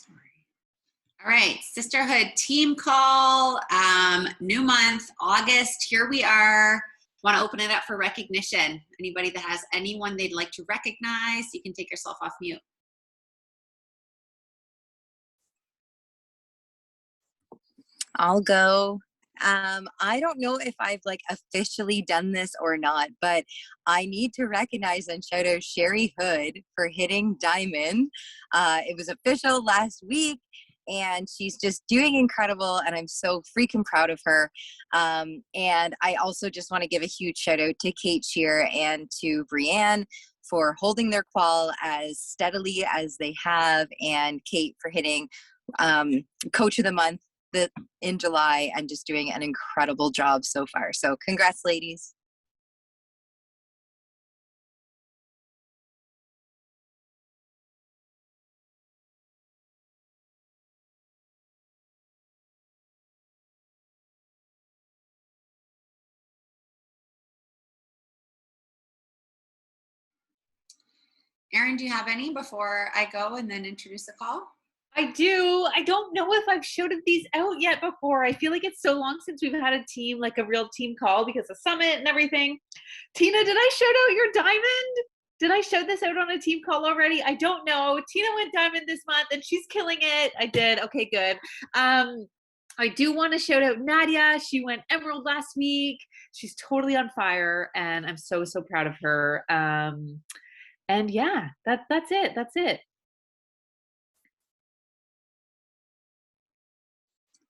All right, sisterhood team call, new month, August. Here we are. Want to open it up for recognition. Anybody that has anyone they'd like to recognize, you can take yourself off mute. I'll go. I don't know if I've officially done this or not, but I need to recognize and shout out Sherry Hood for hitting diamond. It was official last week, and she's just doing incredible, and I'm so freaking proud of her. And I also just want to give a huge shout out to Kate Shear and to Brianne for holding their qual as steadily as they have, and Kate for hitting Coach of the Month in July and just doing an incredible job so far. So congrats, ladies. Erin, do you have any before I go and then introduce the call? I do. I don't know if I've shouted these out yet before. I feel like it's so long since we've had a team, like a real team call because of Summit and everything. Tina, did I shout out your diamond? Did I shout this out on a team call already? I don't know. Tina went diamond this month and she's killing it. I did. Okay, good. I do want to shout out Nadia. She went emerald last week. She's totally on fire and I'm so, so proud of her. And yeah, that's it. That's it.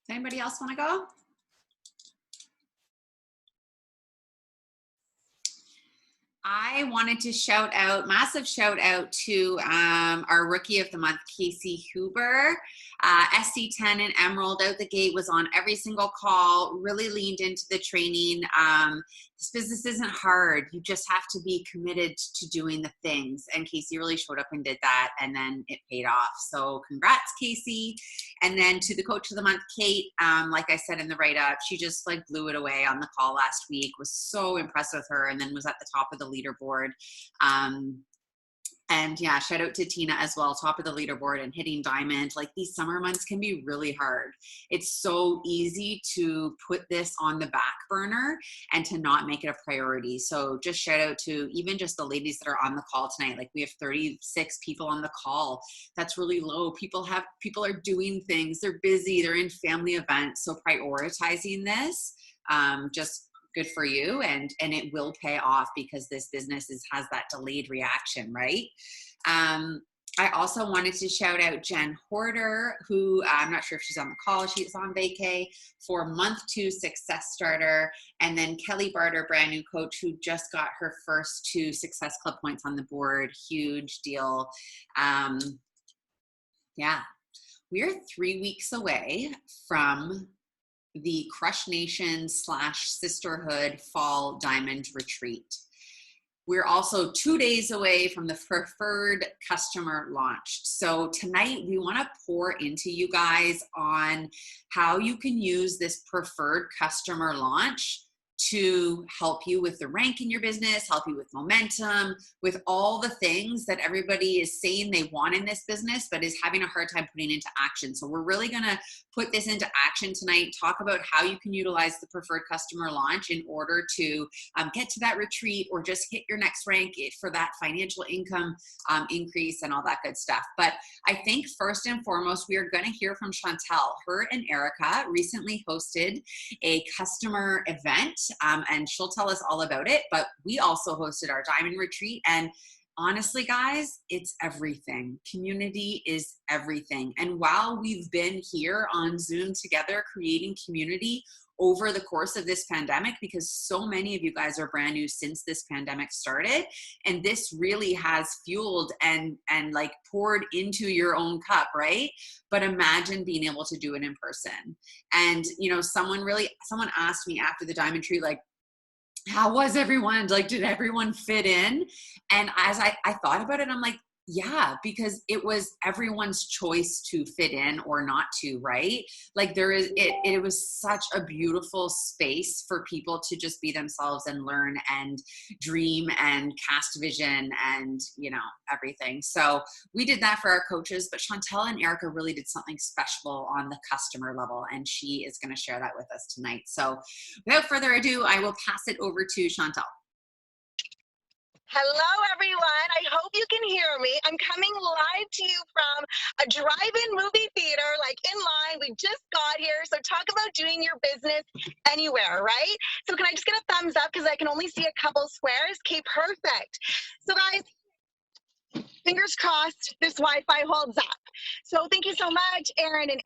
Does anybody else want to go? I wanted to shout out, massive shout out to our Rookie of the Month, Casey Huber. SC10 and Emerald out the gate, was on every single call, really leaned into the training. This business isn't hard. You just have to be committed to doing the things. And Casey really showed up and did that, and then it paid off. So congrats, Casey. And then to the Coach of the Month, Kate, like I said in the write-up, she just blew it away on the call last week. Was so impressed with her, and then was at the top of the leaderboard. And yeah, shout out to Tina as well, top of the leaderboard and hitting diamond. These summer months can be really hard. It's so easy to put this on the back burner and to not make it a priority. So just shout out to even just the ladies that are on the call tonight. We have 36 people on the call. That's really low. People are doing things. They're busy. They're in family events. So prioritizing this, just good for you, and it will pay off because this business has that delayed reaction, right? I also wanted to shout out Jen Horder, who I'm not sure if she's on the call. She's on vacay for month 2 success starter, and then Kelly Barter, brand new coach, who just got her first 2 Success Club points on the board. Huge deal. Yeah, we're 3 weeks away from the Crush Nation / Sisterhood Fall Diamond Retreat. We're also 2 days away from the preferred customer launch. So tonight we want to pour into you guys on how you can use this preferred customer launch to help you with the rank in your business, help you with momentum, with all the things that everybody is saying they want in this business, but is having a hard time putting into action. So we're really going to put this into action tonight, talk about how you can utilize the preferred customer launch in order to get to that retreat or just hit your next rank for that financial income increase and all that good stuff. But I think first and foremost, we are going to hear from Chantel. Her and Erica recently hosted a customer event, and she'll tell us all about it. But we also hosted our Diamond Retreat, and honestly, guys, it's everything. Community is everything. And while we've been here on Zoom together creating community over the course of this pandemic, because so many of you guys are brand new since this pandemic started, and this really has fueled and poured into your own cup, right? But imagine being able to do it in person. And someone asked me after the Diamond Tree, how was everyone? Did everyone fit in? And as I thought about it, I'm like, Yeah, because it was everyone's choice to fit in or not to, right? Like it was such a beautiful space for people to just be themselves and learn and dream and cast vision and, everything. So we did that for our coaches, but Chantel and Erica really did something special on the customer level, and she is going to share that with us tonight. So without further ado, I will pass it over to Chantel. Hello, everyone. I hope you can hear me. I'm coming live to you from a drive-in movie theater, like in line. We just got here. So talk about doing your business anywhere, right? So can I just get a thumbs up because I can only see a couple squares? Okay, perfect. So guys, fingers crossed this Wi-Fi holds up. So thank you so much, Aaron and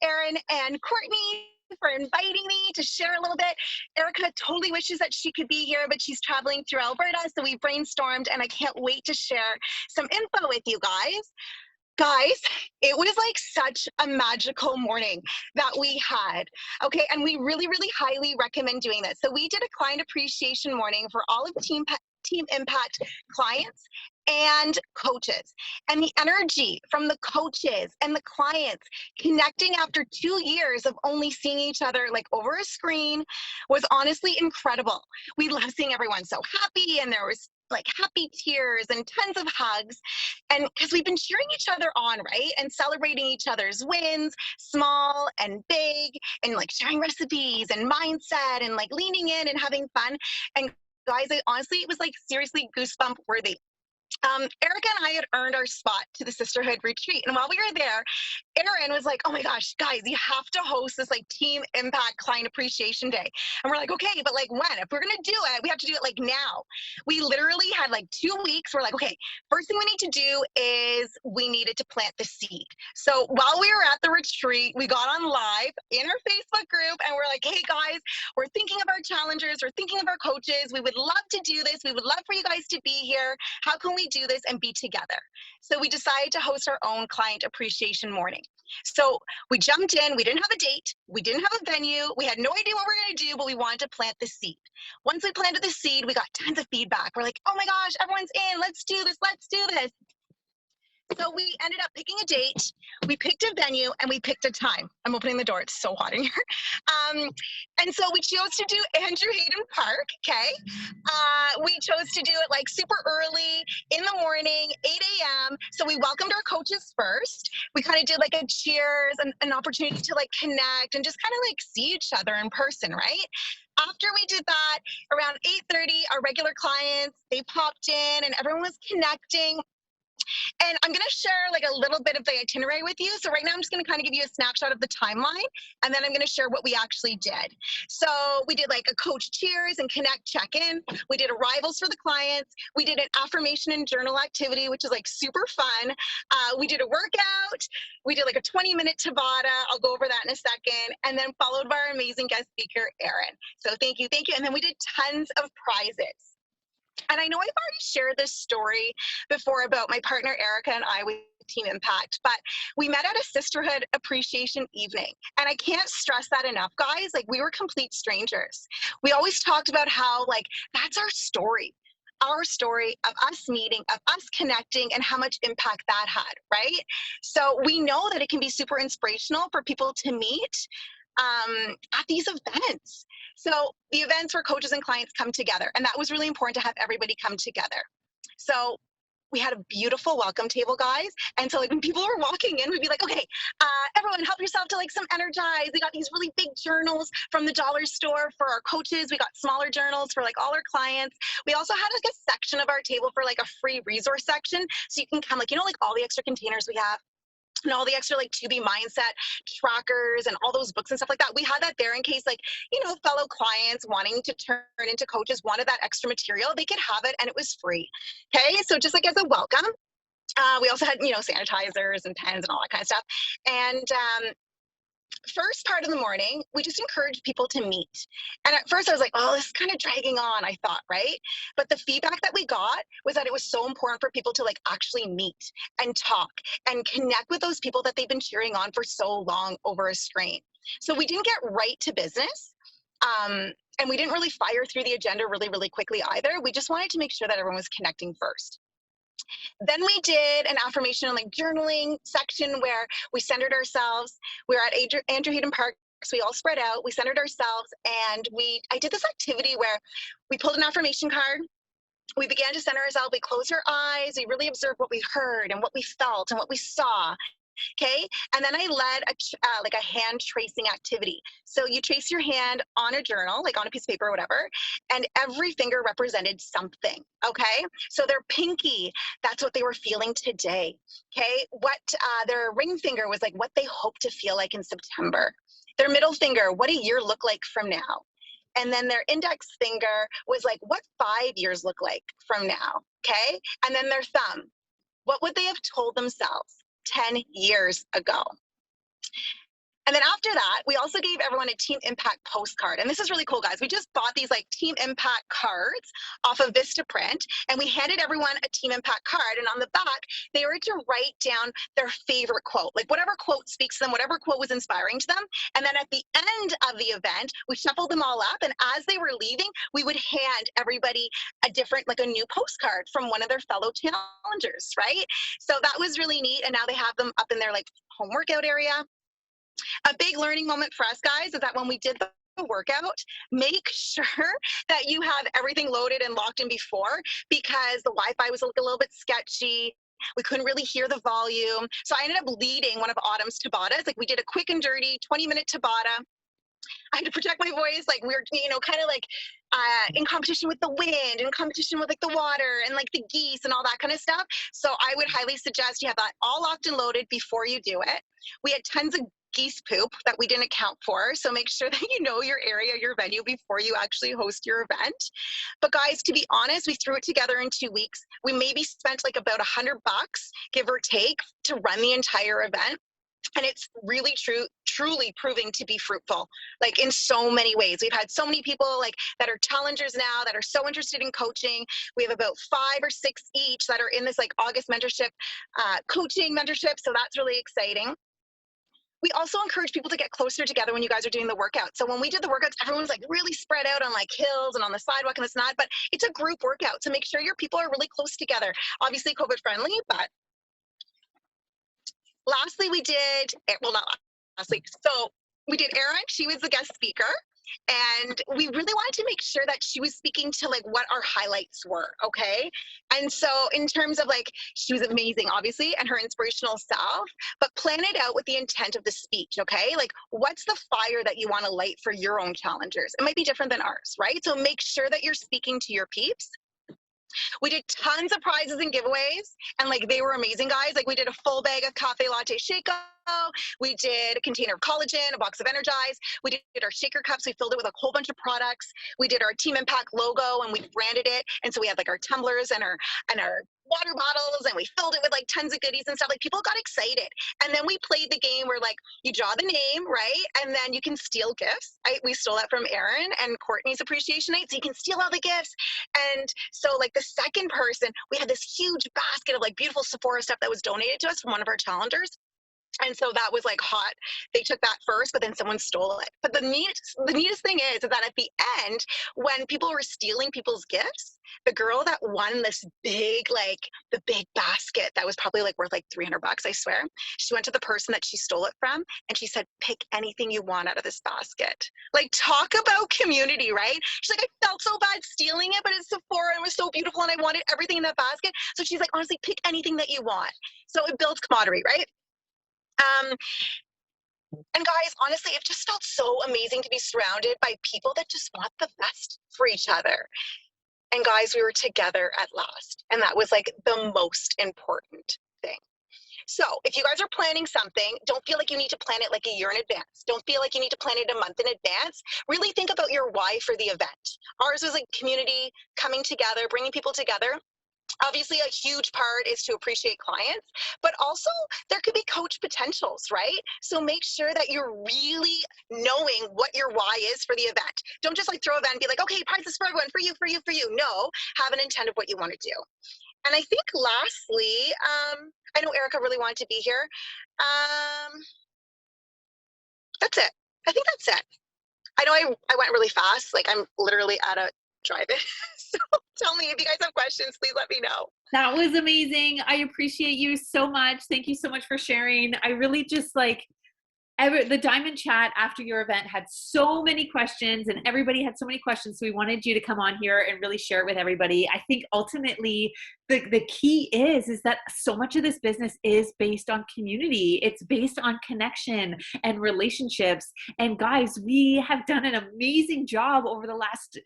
Aaron and Courtney, for inviting me to share a little bit. Erica totally wishes that she could be here, but she's traveling through Alberta, so we brainstormed, and I can't wait to share some info with you guys. Guys, it was like such a magical morning that we had. Okay, and we really, really highly recommend doing this. So we did a client appreciation morning for all of Team Impact clients and coaches, and the energy from the coaches and the clients connecting after 2 years of only seeing each other like over a screen was honestly incredible. We love seeing everyone so happy, and there was like happy tears and tons of hugs, and because we've been cheering each other on, right, and celebrating each other's wins, small and big, and like sharing recipes and mindset and like leaning in and having fun. And guys, honestly, it was like seriously goosebump worthy. Erica and I had earned our spot to the Sisterhood retreat. And while we were there, Aaron was like, oh my gosh, guys, you have to host this like Team Impact Client Appreciation Day. And we're like, okay, but like when? If we're going to do it, we have to do it like now. We literally had like 2 weeks. We're like, okay, first thing we need to do is we needed to plant the seed. So while we were at the retreat, we got on live in our Facebook group and we're like, hey guys, we're thinking of our challengers. We're thinking of our coaches. We would love to do this. We would love for you guys to be here. How can we do this and be together? So we decided to host our own client appreciation morning. So we jumped in. We didn't have a date. We didn't have a venue. We had no idea what we were going to do, but we wanted to plant the seed. Once we planted the seed, we got tons of feedback. We're like, oh my gosh, everyone's in. Let's do this. Let's do this. So we ended up picking a date, we picked a venue, and we picked a time. I'm opening the door, it's so hot in here. And so we chose to do Andrew Hayden Park, okay? We chose to do it like super early in the morning, 8 a.m. So we welcomed our coaches first. We kind of did like a cheers and an opportunity to like connect and just kind of like see each other in person, right? After we did that, around 8:30, our regular clients, they popped in and everyone was connecting. And I'm going to share like a little bit of the itinerary with you. So right now I'm just going to kind of give you a snapshot of the timeline, and then I'm going to share what we actually did. So we did like a coach cheers and connect check-in. We did arrivals for the clients. We did an affirmation and journal activity, which is like super fun. We did a workout. We did like a 20-minute Tabata. I'll go over that in a second. And then followed by our amazing guest speaker, Aaron. So thank you. Thank you. And then we did tons of prizes. And I know I've already shared this story before about my partner Erica and I with Team Impact, but we met at a Sisterhood Appreciation Evening. And I can't stress that enough, guys. Like, we were complete strangers. We always talked about how, like, that's our story of us meeting, of us connecting, and how much impact that had, right? So we know that it can be super inspirational for people to meet at these events. So the events where coaches and clients come together, and that was really important to have everybody come together. So we had a beautiful welcome table, guys. And so like when people were walking in, we'd be like, okay, everyone help yourself to like some Energize. We got these really big journals from the dollar store for our coaches. We got smaller journals for like all our clients. We also had like a section of our table for like a free resource section. So you can come like, like all the extra containers we have, and all the extra like 2B mindset trackers and all those books and stuff like that. We had that there in case like, fellow clients wanting to turn into coaches wanted that extra material, they could have it and it was free. Okay, so just like as a welcome. We also had, sanitizers and pens and all that kind of stuff. And first part of the morning, we just encouraged people to meet. And at first I was like, oh, this is kind of dragging on, I thought, right? But the feedback that we got was that it was so important for people to like actually meet and talk and connect with those people that they've been cheering on for so long over a screen. So we didn't get right to business. And we didn't really fire through the agenda really, really quickly either. We just wanted to make sure that everyone was connecting first. Then we did an affirmation and like journaling section where we centered ourselves. We were at Andrew Hayden Park. So we all spread out, we centered ourselves, and I did this activity where we pulled an affirmation card. We began to center ourselves. We closed our eyes. We really observed what we heard and what we felt and what we saw. Okay. And then I led like a hand tracing activity. So you trace your hand on a journal, like on a piece of paper or whatever, and every finger represented something. Okay. So their pinky, that's what they were feeling today. Okay. What their ring finger was like, what they hope to feel like in September. Their middle finger, what a year look like from now. And then their index finger was like, what 5 years look like from now. Okay. And then their thumb, what would they have told themselves 10 years ago? And then after that, we also gave everyone a Team Impact postcard. And this is really cool, guys. We just bought these like Team Impact cards off of Vistaprint, and we handed everyone a Team Impact card. And on the back, they were to write down their favorite quote, like whatever quote speaks to them, whatever quote was inspiring to them. And then at the end of the event, we shuffled them all up. And as they were leaving, we would hand everybody a different, like a new postcard from one of their fellow challengers, right? So that was really neat. And now they have them up in their like home workout area. A big learning moment for us, guys, is that when we did the workout, make sure that you have everything loaded and locked in before, because the Wi-Fi was a little bit sketchy. We couldn't really hear the volume. So I ended up leading one of Autumn's Tabatas. Like we did a quick and dirty 20-minute Tabata. I had to project my voice, like we were, kind of like in competition with the wind, in competition with like the water and like the geese and all that kind of stuff. So I would highly suggest you have that all locked and loaded before you do it. We had tons of geese poop that we didn't account for. So make sure that you know your area, your venue before you actually host your event. But guys, to be honest, we threw it together in 2 weeks. We maybe spent like about $100, give or take, to run the entire event. And it's really truly proving to be fruitful, like in so many ways. We've had so many people like that are challengers now that are so interested in coaching. We have about 5 or 6 each that are in this like August mentorship, coaching mentorship. So that's really exciting. We also encourage people to get closer together when you guys are doing the workout. So when we did the workouts, everyone was like really spread out on like hills and on the sidewalk and this and that, but it's a group workout. So make sure your people are really close together. Obviously COVID friendly, but lastly, we did, well, not lastly, so we did Erin. She was the guest speaker. And we really wanted to make sure that she was speaking to like what our highlights were, okay? And so in terms of like, she was amazing, obviously, and her inspirational self, but plan it out with the intent of the speech, okay? Like, what's the fire that you want to light for your own challengers? It might be different than ours, right? So make sure that you're speaking to your peeps. We did tons of prizes and giveaways, and like they were amazing, guys. Like we did a full bag of cafe latte Shaco. We did a container of collagen, a box of Energize. We did our shaker cups. We filled it with a whole bunch of products. We did our Team Impact logo and we branded it. And so we had like our tumblers and our water bottles, and we filled it with like tons of goodies and stuff. Like people got excited. And then we played the game where like you draw the name, right? And then you can steal gifts. We stole that from Erin and Courtney's appreciation night. So you can steal all the gifts. And so like the second person, we had this huge basket of like beautiful Sephora stuff that was donated to us from one of our challengers. And so that was like hot. They took that first, but then someone stole it. But the neatest thing is that at the end, when people were stealing people's gifts, the girl that won this big, like the big basket that was probably like worth like $300, I swear, she went to the person that she stole it from and she said, pick anything you want out of this basket. Like talk about community, right? She's like, I felt so bad stealing it, but it's Sephora and it was so beautiful and I wanted everything in that basket. So she's like, honestly, pick anything that you want. So it builds camaraderie, right? And guys, honestly, it just felt so amazing to be surrounded by people that just want the best for each other. And guys, we were together at last. And that was like the most important thing. So if you guys are planning something, don't feel like you need to plan it like a year in advance. Don't feel like you need to plan it a month in advance. Really think about your why for the event. Ours was like community coming together, bringing people together. Obviously, a huge part is to appreciate clients, but also there could be coach potentials, right? So make sure that you're really knowing what your why is for the event. Don't just like throw an event and be like, okay, prizes for everyone, for you, for you, for you. No, have an intent of what you want to do. And I think lastly, I know Erica really wanted to be here. That's it. I think that's it. I know I went really fast. Like I'm literally at a drive-in. So tell me if you guys have questions, please let me know. That was amazing. I appreciate you so much. Thank you so much for sharing. I really just the Diamond Chat after your event had so many questions, and everybody had so many questions. So we wanted you to come on here and really share it with everybody. I think ultimately the key is that so much of this business is based on community. It's based on connection and relationships. And guys, we have done an amazing job over the last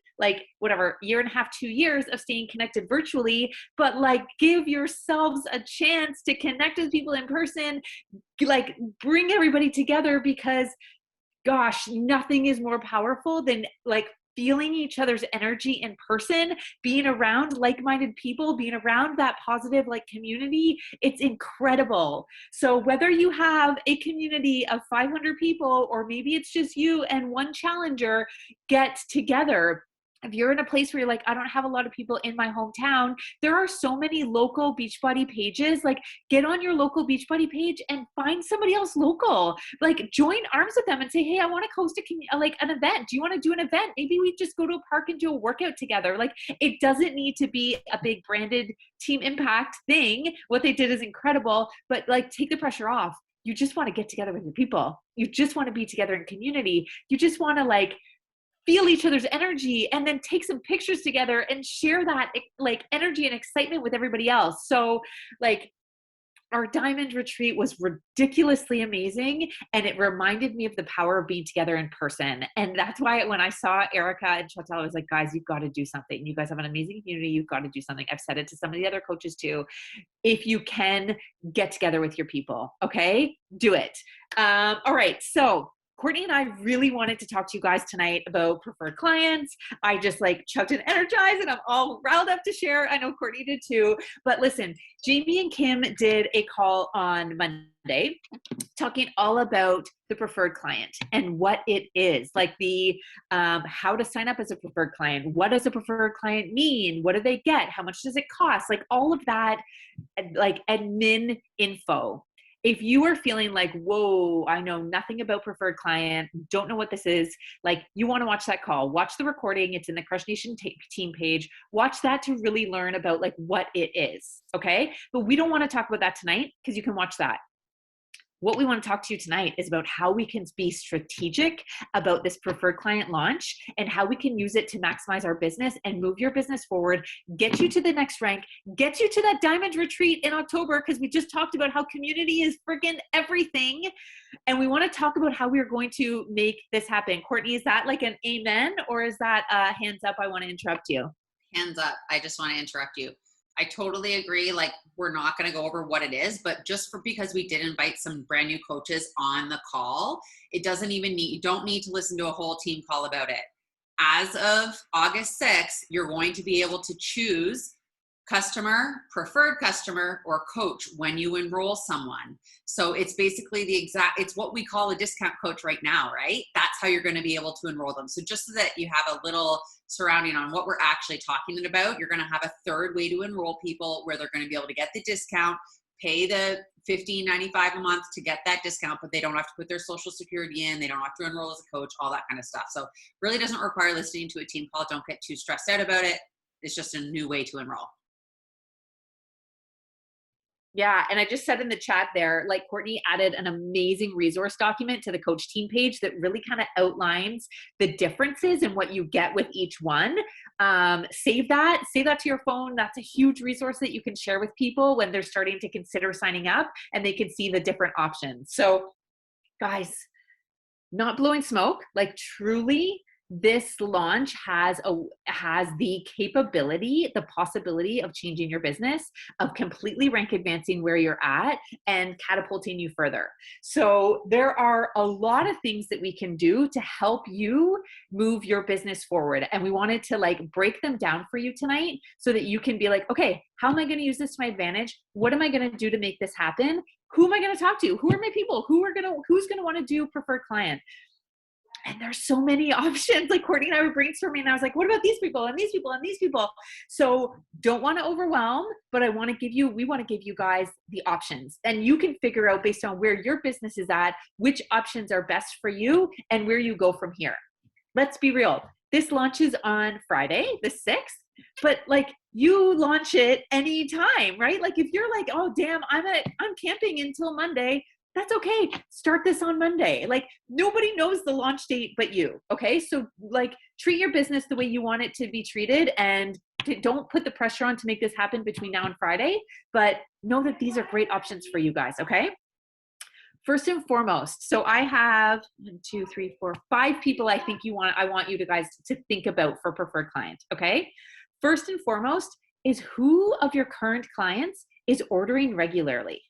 year and a half, 2 years of staying connected virtually, but give yourselves a chance to connect with people in person, bring everybody together, because gosh, nothing is more powerful than feeling each other's energy in person, being around like-minded people, being around that positive community. It's incredible. So whether you have a community of 500 people, or maybe it's just you and one challenger, get together. If you're in a place where you're I don't have a lot of people in my hometown, there are so many local Beachbody pages. Get on your local Beachbody page and find somebody else local. Join arms with them and say, hey, I want to host an event. Do you want to do an event? Maybe we just go to a park and do a workout together. It doesn't need to be a big branded team impact thing. What they did is incredible, but take the pressure off. You just want to get together with your people. You just want to be together in community. You just want to feel each other's energy, and then take some pictures together and share that energy and excitement with everybody else. So our Diamond retreat was ridiculously amazing, and it reminded me of the power of being together in person. And that's why when I saw Erica and Chantel, I was like, guys, you've got to do something. You guys have an amazing community. You've got to do something. I've said it to some of the other coaches too. If you can, get together with your people, okay? Do it. All right. So Courtney and I really wanted to talk to you guys tonight about preferred clients. I just chugged and energized, and I'm all riled up to share. I know Courtney did too. But listen, Jamie and Kim did a call on Monday talking all about the preferred client and what it is, how to sign up as a preferred client. What does a preferred client mean? What do they get? How much does it cost? All of that, admin info. If you are feeling whoa, I know nothing about preferred client, don't know what this is, you want to watch that call, watch the recording. It's in the Crush Nation team page. Watch that to really learn about what it is. Okay. But we don't want to talk about that tonight, because you can watch that. What we want to talk to you tonight is about how we can be strategic about this preferred client launch, and how we can use it to maximize our business and move your business forward, get you to the next rank, get you to that Diamond retreat in October, because we just talked about how community is freaking everything. And we want to talk about how we are going to make this happen. Courtney, is that an amen, or is that hands up? I want to interrupt you. Hands up. I just want to interrupt you. I totally agree. We're not going to go over what it is, but because we did invite some brand new coaches on the call, you don't need to listen to a whole team call about it. As of August 6th, you're going to be able to choose customer, preferred customer, or coach when you enroll someone. So it's basically it's what we call a discount coach right now, right? That's how you're going to be able to enroll them. So just so that you have a little surrounding on what we're actually talking about, you're going to have a third way to enroll people where they're going to be able to get the discount, pay the $15.95 a month to get that discount, but they don't have to put their social security in. They don't have to enroll as a coach, all that kind of stuff. So really doesn't require listening to a team call. Don't get too stressed out about it. It's just a new way to enroll. Yeah. And I just said in the chat there, Courtney added an amazing resource document to the coach team page that really kind of outlines the differences and what you get with each one. Save that to your phone. That's a huge resource that you can share with people when they're starting to consider signing up, and they can see the different options. So guys, not blowing smoke, truly, this launch has the capability, the possibility of changing your business, of completely rank advancing where you're at and catapulting you further. So there are a lot of things that we can do to help you move your business forward. And we wanted to break them down for you tonight so that you can be okay, how am I going to use this to my advantage? What am I going to do to make this happen? Who am I going to talk to? Who are my people? Who's going to want to do preferred client? And there's so many options. Courtney and I were brainstorming, and I was like, what about these people and these people and these people? So don't want to overwhelm, but we want to give you guys the options. And you can figure out, based on where your business is at, which options are best for you and where you go from here. Let's be real. This launches on Friday, the 6th. but like you launch it anytime, right? Like if you're like, oh damn, I'm camping until Monday, that's okay. Start this on Monday. Like nobody knows the launch date but you. Okay. So like treat your business the way you want it to be treated, and don't put the pressure on to make this happen between now and Friday, but know that these are great options for you guys. Okay. First and foremost, so I have 1, 2, 3, 4, 5 people I want you guys to think about for preferred client. Okay. First and foremost is who of your current clients is ordering regularly.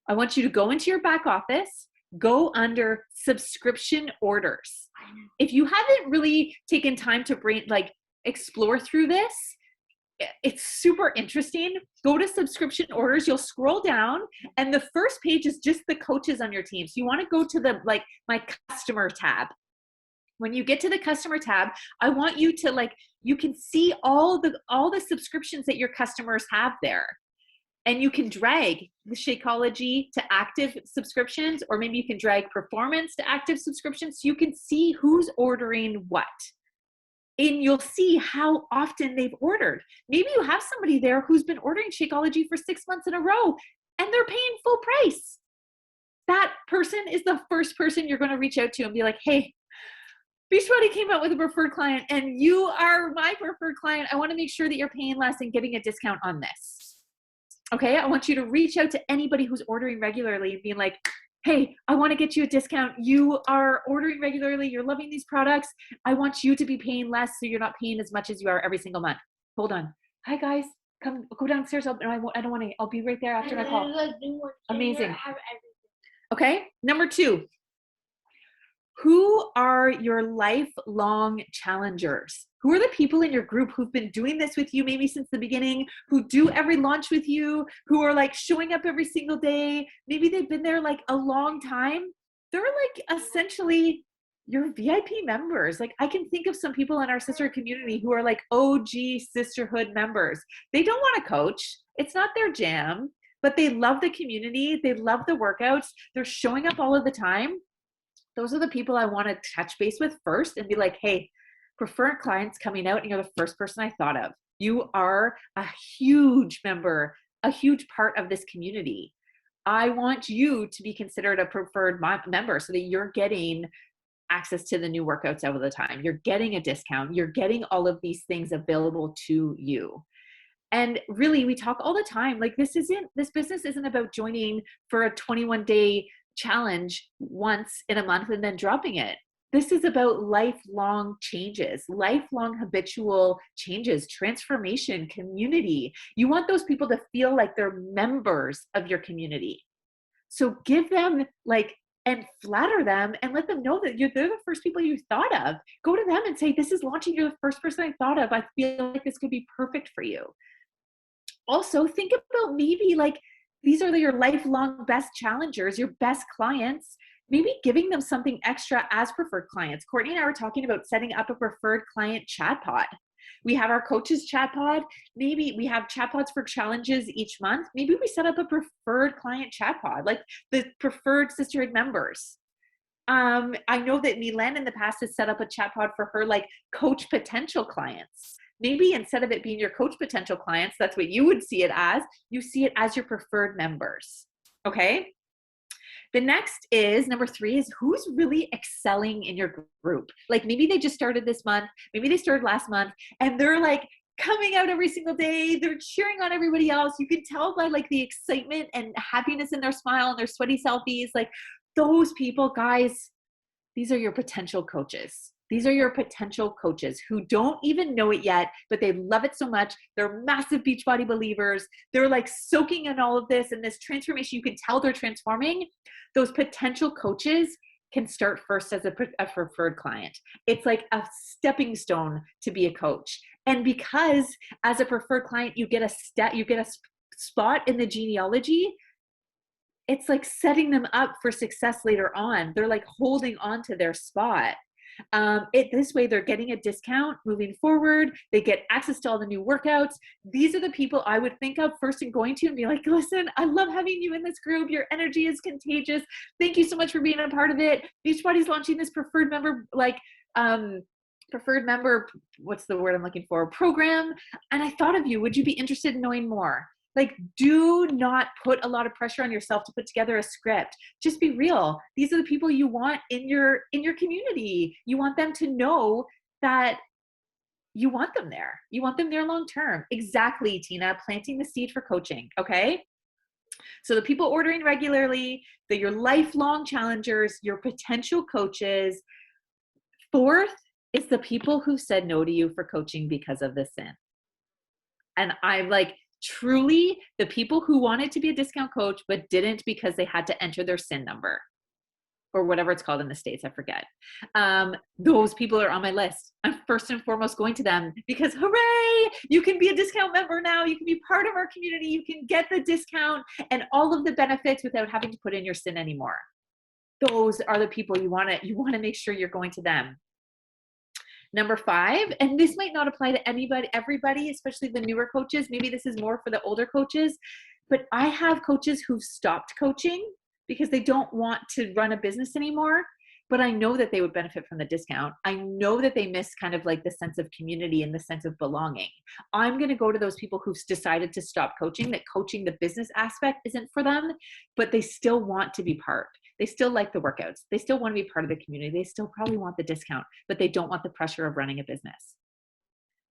I want you to go into your back office, go under subscription orders. If you haven't really taken time to explore through this, it's super interesting. Go to subscription orders. You'll scroll down and the first page is just the coaches on your team. So you want to go to the my customer tab. When you get to the customer tab, I want you to you can see all the subscriptions that your customers have there. And you can drag the Shakeology to active subscriptions, or maybe you can drag performance to active subscriptions. So you can see who's ordering what. And you'll see how often they've ordered. Maybe you have somebody there who's been ordering Shakeology for 6 months in a row and they're paying full price. That person is the first person you're going to reach out to and be like, hey, Beachbody came out with a preferred client and you are my preferred client. I want to make sure that you're paying less and getting a discount on this. Okay, I want you to reach out to anybody who's ordering regularly and being like, hey, I want to get you a discount. You are ordering regularly. You're loving these products. I want you to be paying less so you're not paying as much as you are every single month. Hold on. Hi, guys. Go downstairs. I don't want to. I'll be right there after my call. Amazing. Okay, number 2. Who are your lifelong challengers? Who are the people in your group who've been doing this with you maybe since the beginning, who do every launch with you, who are showing up every single day? Maybe they've been there a long time. They're essentially your VIP members. I can think of some people in our sisterhood community who are OG sisterhood members. They don't want to coach. It's not their jam, but they love the community. They love the workouts. They're showing up all of the time. Those are the people I want to touch base with first and be like, hey, preferred clients coming out and you're the first person I thought of. You are a huge member, a huge part of this community. I want you to be considered a preferred member so that you're getting access to the new workouts all the time. You're getting a discount. You're getting all of these things available to you. And really, we talk all the time, this business isn't about joining for a 21-day challenge once in a month and then dropping it. This is about lifelong changes, lifelong habitual changes, transformation, community. You want those people to feel like they're members of your community. So give them and flatter them and let them know that they're the first people you thought of. Go to them and say, this is launching. You're the first person I thought of. I feel like this could be perfect for you. Also, think about maybe these are your lifelong best challengers, your best clients, maybe giving them something extra as preferred clients. Courtney and I were talking about setting up a preferred client chat pod. We have our coaches chat pod. Maybe we have chat pods for challenges each month. Maybe we set up a preferred client chat pod, the preferred sisterhood members. I know that Milan in the past has set up a chat pod for her coach potential clients. Maybe instead of it being your coach potential clients, that's what you would see it as. You see it as your preferred members. Okay. The next is number 3 is who's really excelling in your group. Maybe they just started this month. Maybe they started last month and they're coming out every single day. They're cheering on everybody else. You can tell by the excitement and happiness in their smile and their sweaty selfies. Those people, guys, these are your potential coaches. These are your potential coaches who don't even know it yet, but they love it so much. They're massive Beachbody believers. They're soaking in all of this and this transformation. You can tell they're transforming. Those potential coaches can start first as a preferred client. It's a stepping stone to be a coach. And because as a preferred client, you get a spot in the genealogy, it's setting them up for success later on. They're holding on to their spot. This way they're getting a discount moving forward. They get access to all the new workouts. These are the people I would think of first and going to and be like, listen, I love having you in this group. Your energy is contagious. Thank you so much for being a part of it. Beachbody's launching this preferred member preferred member, what's the word I'm looking for, program. And I thought of you. Would you be interested in knowing more? Like, do not put a lot of pressure on yourself to put together a script. Just be real. These are the people you want in your community. You want them to know that you want them there. You want them there long term. Exactly, Tina, planting the seed for coaching. Okay. So the people ordering regularly, your lifelong challengers, your potential coaches. Fourth is the people who said no to you for coaching because of the sin. And I'm like, truly, the people who wanted to be a discount coach but didn't because they had to enter their sin number or whatever it's called in the States, I forget. Those people are on my list. I'm first and foremost going to them because hooray, you can be a discount member now. You can be part of our community. You can get the discount and all of the benefits without having to put in your sin anymore. Those are the people you want to make sure you're going to them. Number 5, and this might not apply to everybody, especially the newer coaches. Maybe this is more for the older coaches, but I have coaches who've stopped coaching because they don't want to run a business anymore, but I know that they would benefit from the discount. I know that they miss kind of like the sense of community and the sense of belonging. I'm going to go to those people who've decided to stop coaching, that coaching the business aspect isn't for them, but they still want to be part. They still like the workouts. They still want to be part of the community. They still probably want the discount, but they don't want the pressure of running a business.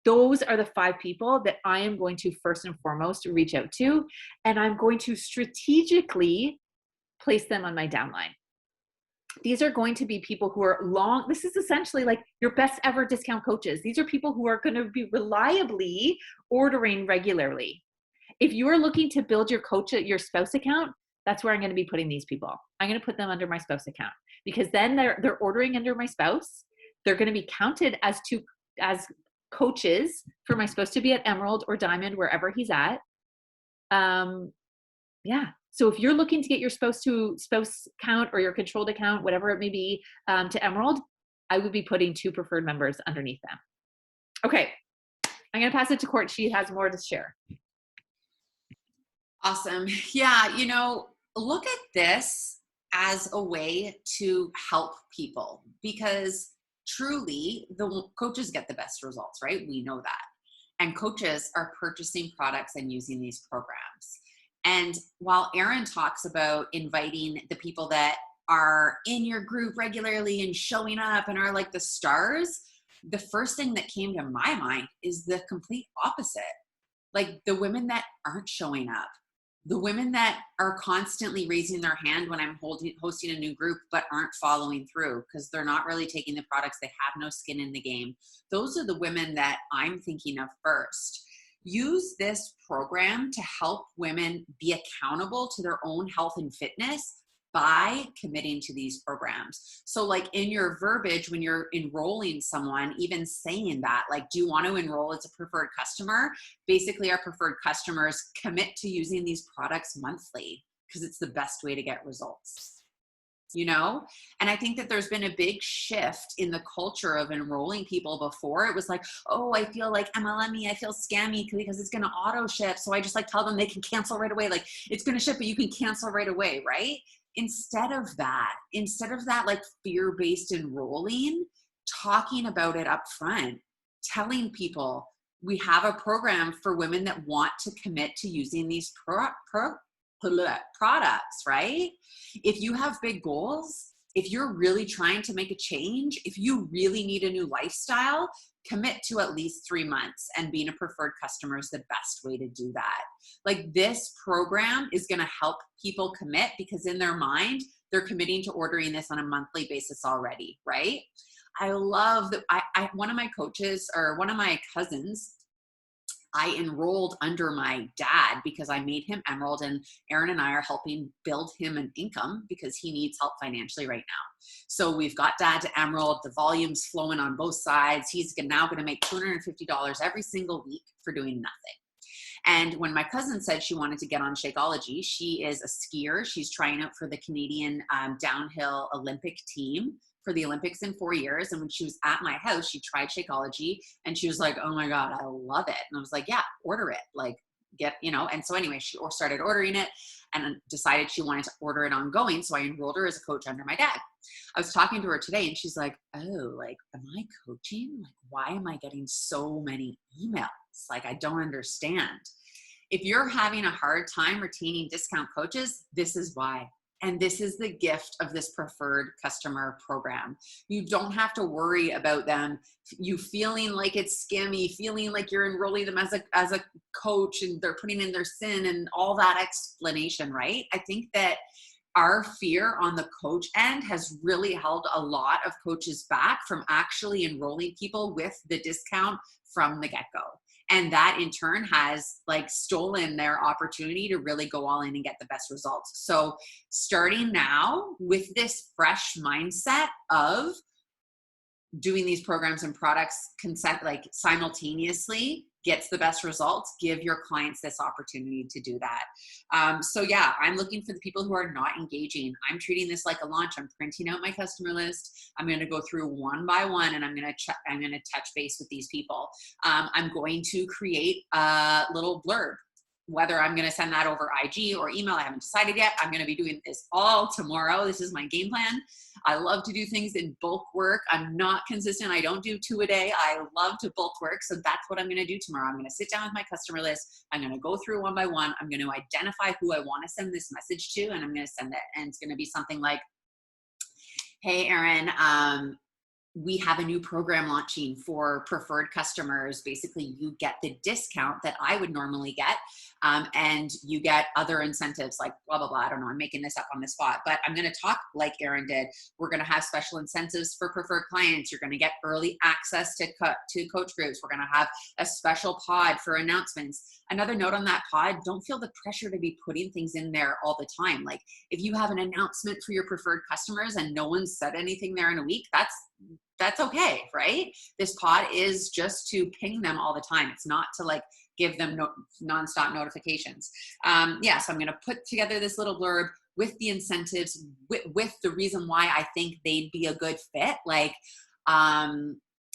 Those are the 5 people that I am going to first and foremost reach out to, and I'm going to strategically place them on my downline. These are going to be people who are this is essentially like your best ever discount coaches. These are people who are going to be reliably ordering regularly. If you are looking to build your spouse account, that's where I'm going to be putting these people. I'm going to put them under my spouse account because then they're ordering under my spouse. They're going to be counted as coaches for my spouse to be at Emerald or Diamond, wherever he's at. Yeah. So if you're looking to get your spouse count or your controlled account, whatever it may be, to Emerald, I would be putting 2 preferred members underneath them. Okay. I'm going to pass it to Court. She has more to share. Awesome. Yeah. Look at this as a way to help people because truly the coaches get the best results, right? We know that. And coaches are purchasing products and using these programs. And while Erin talks about inviting the people that are in your group regularly and showing up and are like the stars, the first thing that came to my mind is the complete opposite. Like the women that aren't showing up, the women that are constantly raising their hand when I'm hosting a new group, but aren't following through because they're not really taking the products. They have no skin in the game. Those are the women that I'm thinking of first. Use this program to help women be accountable to their own health and fitness by committing to these programs. So like in your verbiage, when you're enrolling someone, even saying that, like, do you want to enroll as a preferred customer? Basically, our preferred customers commit to using these products monthly because it's the best way to get results. And I think that there's been a big shift in the culture of enrolling people. Before it was like, oh, I feel like MLM-y, I feel scammy because it's going to auto ship. So I just like tell them they can cancel right away. Like it's going to ship, but you can cancel right away. Right. Instead of that, like fear-based enrolling, talking about it up front, telling people we have a program for women that want to commit to using these products, right? If you have big goals, if you're really trying to make a change, if you really need a new lifestyle, commit to at least 3 months, and being a preferred customer is the best way to do that. Like this program is going to help people commit because in their mind, they're committing to ordering this on a monthly basis already, right? I love that one of my coaches or one of my cousins, I enrolled under my dad because I made him Emerald, and Erin and I are helping build him an income because he needs help financially right now. So we've got dad to Emerald, the volume's flowing on both sides. He's now going to make $250 every single week for doing nothing. And when my cousin said she wanted to get on Shakeology, she is a skier. She's trying out for the Canadian downhill Olympic team for the Olympics in 4 years. And when she was at my house, she tried Shakeology and she was like, oh my God, I love it. And I was like, yeah, order it. Like and so anyway, she started ordering it. and decided she wanted to order it ongoing. So I enrolled her as a coach under my dad. I was talking to her today and she's like, oh, like, am I coaching? Like, why am I getting so many emails? Like, I don't understand. If you're having a hard time retaining discount coaches, this is why. And this is the gift of this preferred customer program. You don't have to worry about them, you feeling like it's scammy, feeling like you're enrolling them as a coach and they're putting in their SIN and all that explanation, right? I think that our fear on the coach end has really held a lot of coaches back from actually enrolling people with the discount from the get-go. And that in turn has like stolen their opportunity to really go all in and get the best results. So starting now with this fresh mindset of doing these programs and products like simultaneously gets the best results, give your clients this opportunity to do that. So yeah, I'm looking for the people who are not engaging. I'm treating this like a launch. I'm printing out my customer list. I'm going to go through one by one and I'm going to touch base with these people. I'm going to create a little blurb. Whether I'm going to send that over IG or email, I haven't decided yet. I'm going to be doing this all tomorrow. This is my game plan. I love to do things in bulk work. I'm not consistent. I don't do 2 a day. I love to bulk work. So that's what I'm going to do tomorrow. I'm going to sit down with my customer list. I'm going to go through one by one. I'm going to identify who I want to send this message to, and I'm going to send it. And it's going to be something like, hey, Erin, we have a new program launching for preferred customers. Basically, you get the discount that I would normally get, and you get other incentives like blah, blah, blah. I don't know. I'm making this up on the spot, but I'm going to talk like Erin did. We're going to have special incentives for preferred clients. You're going to get early access to coach groups. We're going to have a special pod for announcements. Another note on that pod, don't feel the pressure to be putting things in there all the time. Like if you have an announcement for your preferred customers and no one said anything there in a week, that's okay, right? This pod is just to ping them all the time. It's not to like give them nonstop notifications. So I'm going to put together this little blurb with the incentives, with the reason why I think they'd be a good fit. Like,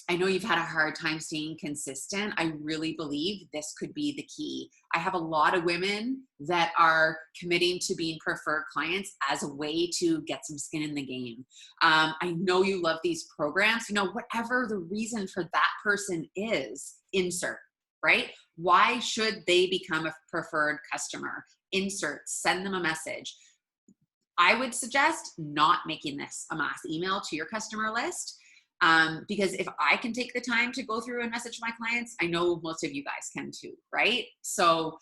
I know you've had a hard time staying consistent. I really believe this could be the key. I have a lot of women that are committing to being preferred clients as a way to get some skin in the game. I know you love these programs, whatever the reason for that person is, insert, right? Why should they become a preferred customer? Insert, send them a message. I would suggest not making this a mass email to your customer list. Because if I can take the time to go through and message my clients, I know most of you guys can too, right? So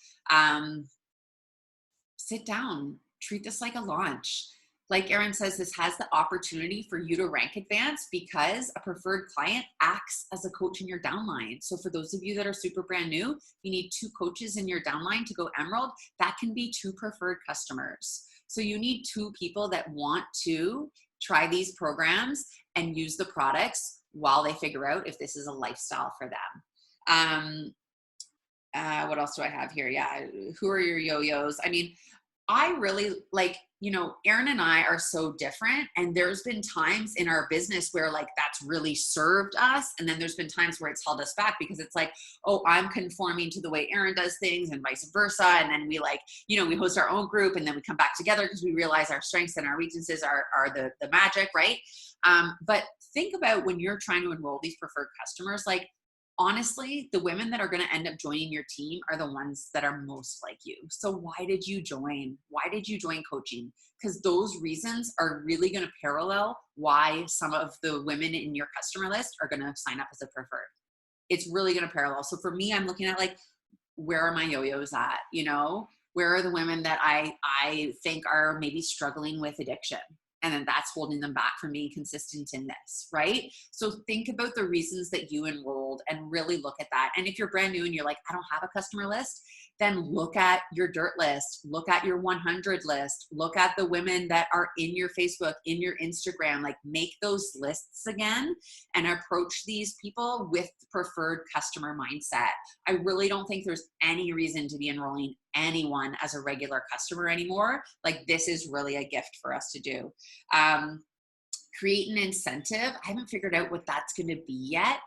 sit down, treat this like a launch. Like Erin says, this has the opportunity for you to rank advance because a preferred client acts as a coach in your downline. So for those of you that are super brand new, you need 2 coaches in your downline to go Emerald. That can be 2 preferred customers. So you need 2 people that want to try these programs and use the products while they figure out if this is a lifestyle for them. What else do I have here? Yeah. Who are your yo-yos? I mean, I really like, Erin and I are so different, and there's been times in our business where like that's really served us. And then there's been times where it's held us back because it's like, oh, I'm conforming to the way Erin does things and vice versa. And then we like, we host our own group and then we come back together because we realize our strengths and our weaknesses are the magic, right? But think about when you're trying to enroll these preferred customers, like, honestly, the women that are going to end up joining your team are the ones that are most like you. So why did you join? Why did you join coaching? Because those reasons are really going to parallel why some of the women in your customer list are going to sign up as a preferred. It's really going to parallel. So for me, I'm looking at like, where are my yo-yos at? Where are the women that I think are maybe struggling with addiction? And then that's holding them back from being consistent in this, right? So think about the reasons that you enrolled and really look at that. And if you're brand new and you're like, I don't have a customer list, then look at your dirt list, look at your 100 list, look at the women that are in your Facebook, in your Instagram, like make those lists again and approach these people with preferred customer mindset. I really don't think there's any reason to be enrolling anyone as a regular customer anymore. Like this is really a gift for us to do. create an incentive. I haven't figured out what that's going to be yet.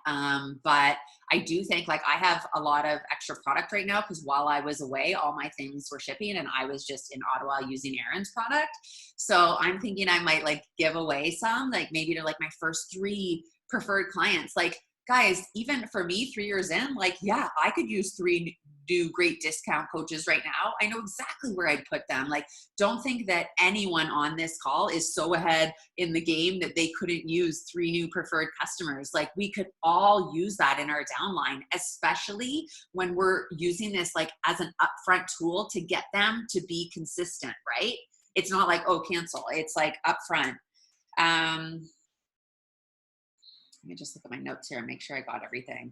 But I do think like I have a lot of extra product right now because while I was away, all my things were shipping and I was just in Ottawa using Erin's product. So I'm thinking I might like give away some, like maybe to like my first 3 preferred clients. Like, guys, even for me 3 years in, like, yeah, I could use 3 new great discount coaches right now. I know exactly where I'd put them. Like, don't think that anyone on this call is so ahead in the game that they couldn't use 3 new preferred customers. Like, we could all use that in our downline, especially when we're using this like as an upfront tool to get them to be consistent, right? It's not like, oh, cancel. It's like upfront. Let me just look at my notes here and make sure I got everything.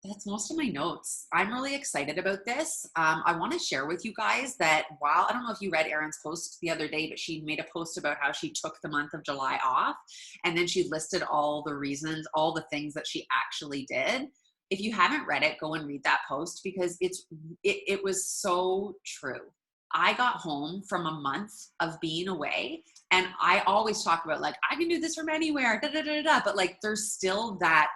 That's most of my notes. I'm really excited about this. I want to share with you guys that while, I don't know if you read Erin's post the other day, but she made a post about how she took the month of July off. And then she listed all the reasons, all the things that she actually did. If you haven't read it, go and read that post because it was so true. I got home from a month of being away and I always talk about like, I can do this from anywhere, but like, there's still that,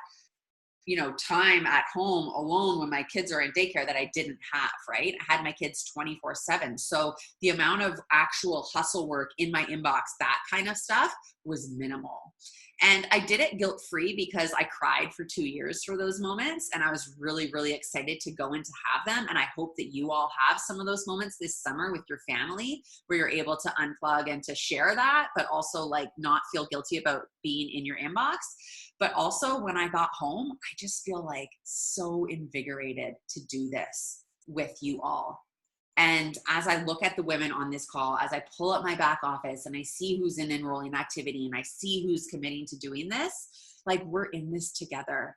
you know, time at home alone when my kids are in daycare that I didn't have, right? I had my kids 24/7. So the amount of actual hustle work in my inbox, that kind of stuff was minimal. And I did it guilt-free because I cried for 2 years for those moments. And I was really, really excited to go and to have them. And I hope that you all have some of those moments this summer with your family where you're able to unplug and to share that, but also like not feel guilty about being in your inbox. But also when I got home, I just feel like so invigorated to do this with you all. And as I look at the women on this call, as I pull up my back office and I see who's in enrolling activity and I see who's committing to doing this, like we're in this together.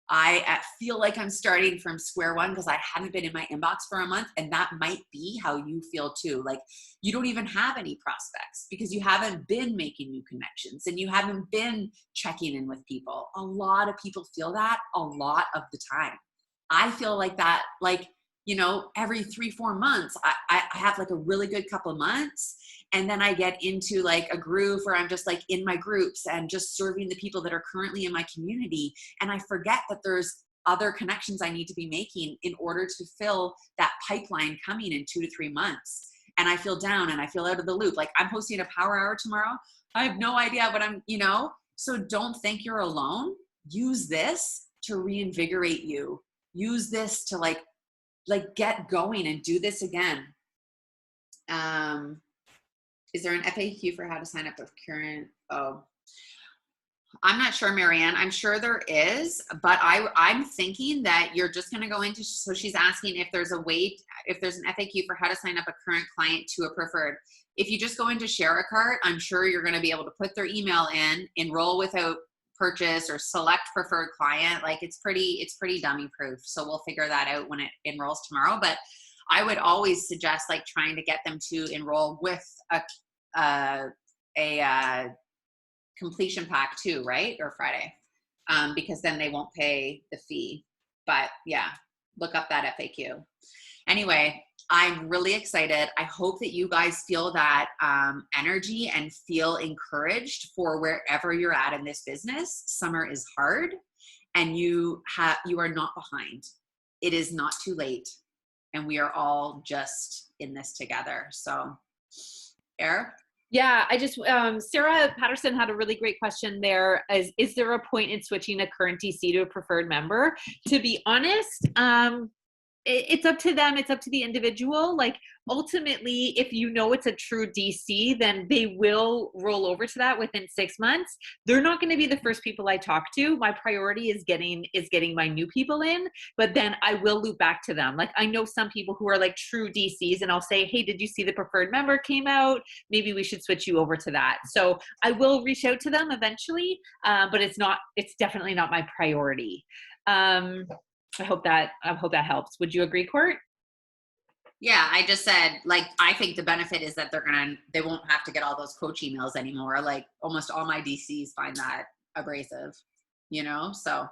I feel like I'm starting from square one because I haven't been in my inbox for a month. And that might be how you feel too. Like you don't even have any prospects because you haven't been making new connections and you haven't been checking in with people. A lot of people feel that a lot of the time. I feel like that, like, you know, every 3-4 months, I have like a really good couple of months. And then I get into like a groove where I'm just like in my groups and just serving the people that are currently in my community. And I forget that there's other connections I need to be making in order to fill that pipeline coming in 2 to 3 months. And I feel down and I feel out of the loop. Like I'm hosting a power hour tomorrow. I have no idea what I'm, you know, so don't think you're alone. Use this to reinvigorate you. Use this to like get going and do this again. Is there an FAQ for how to sign up with current? Oh, I'm not sure, Marianne. I'm sure there is, but I'm thinking that you're just going to go into, so she's asking if there's a way, if there's an FAQ for how to sign up a current client to a preferred. If you just go into Share a Cart, I'm sure you're going to be able to put their email in, enroll without purchase or select preferred client. Like it's pretty dummy proof. So we'll figure that out when it enrolls tomorrow. But I would always suggest like trying to get them to enroll with a completion pack too, right? Or Friday, because then they won't pay the fee. But yeah, look up that FAQ. Anyway, I'm really excited. I hope that you guys feel that energy and feel encouraged for wherever you're at in this business. Summer is hard and you are not behind. It is not too late. And we are all just in this together. So, Eric? Yeah, I just, Sarah Patterson had a really great question there. Is there a point in switching a current DC to a preferred member? To be honest, it's up to them. It's up to the individual. Like ultimately, if you know it's a true DC, then they will roll over to that within 6 months. They're not going to be the first people I talk to. My priority is getting my new people in, but then I will loop back to them. Like I know some people who are like true DCs and I'll say, hey, did you see the preferred member came out? Maybe we should switch you over to that. So I will reach out to them eventually, but it's definitely not my priority. I hope that helps. Would you agree, Court? Yeah, I just said, like, I think the benefit is that they won't have to get all those coach emails anymore. Like almost all my DCs find that abrasive, you know? So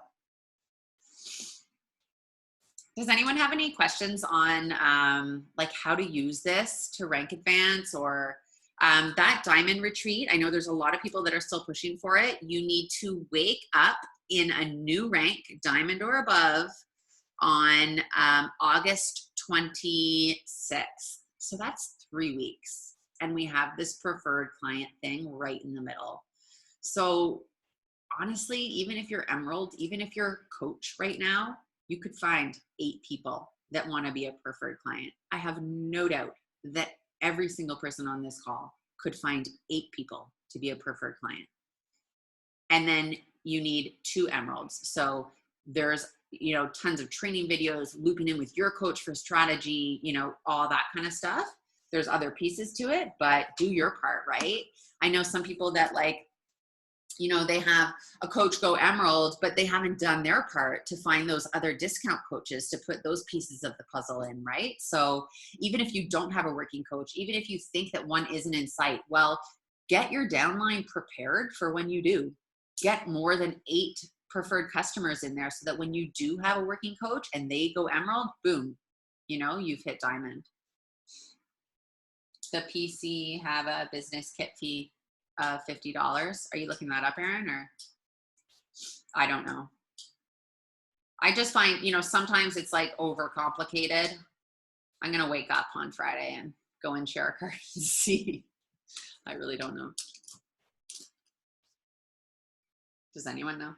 does anyone have any questions on like how to use this to rank advance or That diamond retreat, I know there's a lot of people that are still pushing for it. You need to wake up in a new rank, diamond or above, on August 26th. So that's 3 weeks. And we have this preferred client thing right in the middle. So honestly, even if you're Emerald, even if you're coach right now, you could find 8 people that want to be a preferred client. I have no doubt that every single person on this call could find 8 people to be a preferred client. And then you need 2 Emeralds. So there's, tons of training videos, looping in with your coach for strategy, all that kind of stuff. There's other pieces to it, but do your part, right? I know some people that they have a coach go Emerald, but they haven't done their part to find those other discount coaches to put those pieces of the puzzle in, right? So even if you don't have a working coach, even if you think that one isn't in sight, well, get your downline prepared for when you do. Get more than 8 preferred customers in there so that when you do have a working coach and they go Emerald, boom, you've hit diamond. The PC have a business kit fee of $50. Are you looking that up, Erin, or? I don't know. I just find, sometimes it's like overcomplicated. I'm going to wake up on Friday and go and share a card and see. I really don't know. Does anyone know?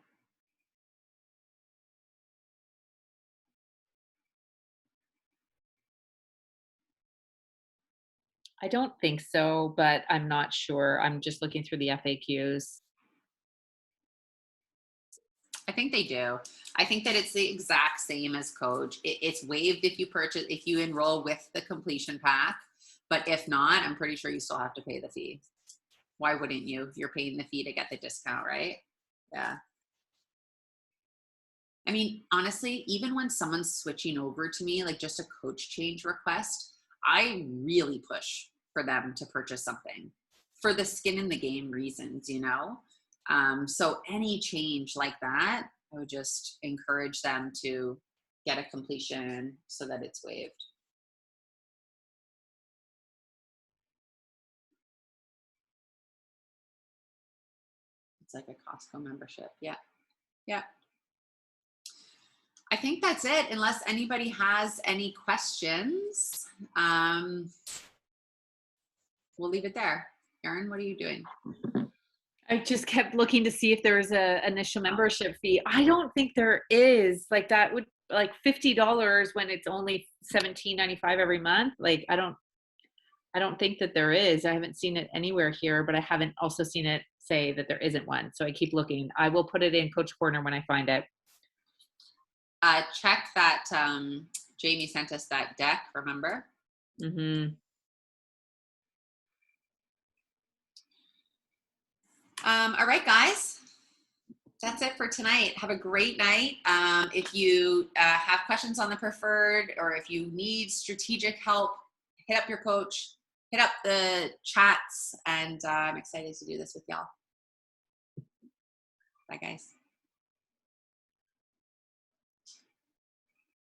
I don't think so, but I'm not sure. I'm just looking through the FAQs. I think they do. I think that it's the exact same as coach. It's waived if you enroll with the completion pack, but if not, I'm pretty sure you still have to pay the fee. Why wouldn't you? You're paying the fee to get the discount, right? Yeah. I mean, honestly, even when someone's switching over to me, like just a coach change request, I really push for them to purchase something for the skin in the game reasons, So any change like that, I would just encourage them to get a completion so that it's waived. It's like a Costco membership. Yeah. Yeah. I think that's it, unless anybody has any questions. We'll leave it there. Erin, what are you doing? I just kept looking to see if there was a initial membership fee. I don't think there is. Like that would like $50 when it's only $17.95 every month. Like I don't think that there is. I haven't seen it anywhere here, but I haven't also seen it say that there isn't one. So I keep looking. I will put it in Coach Corner when I find it. Check that Jamie sent us that deck, remember? Mm-hmm. All right, guys. That's it for tonight. Have a great night. If you have questions on the preferred, or if you need strategic help, hit up your coach, hit up the chats, and I'm excited to do this with y'all. Bye, guys.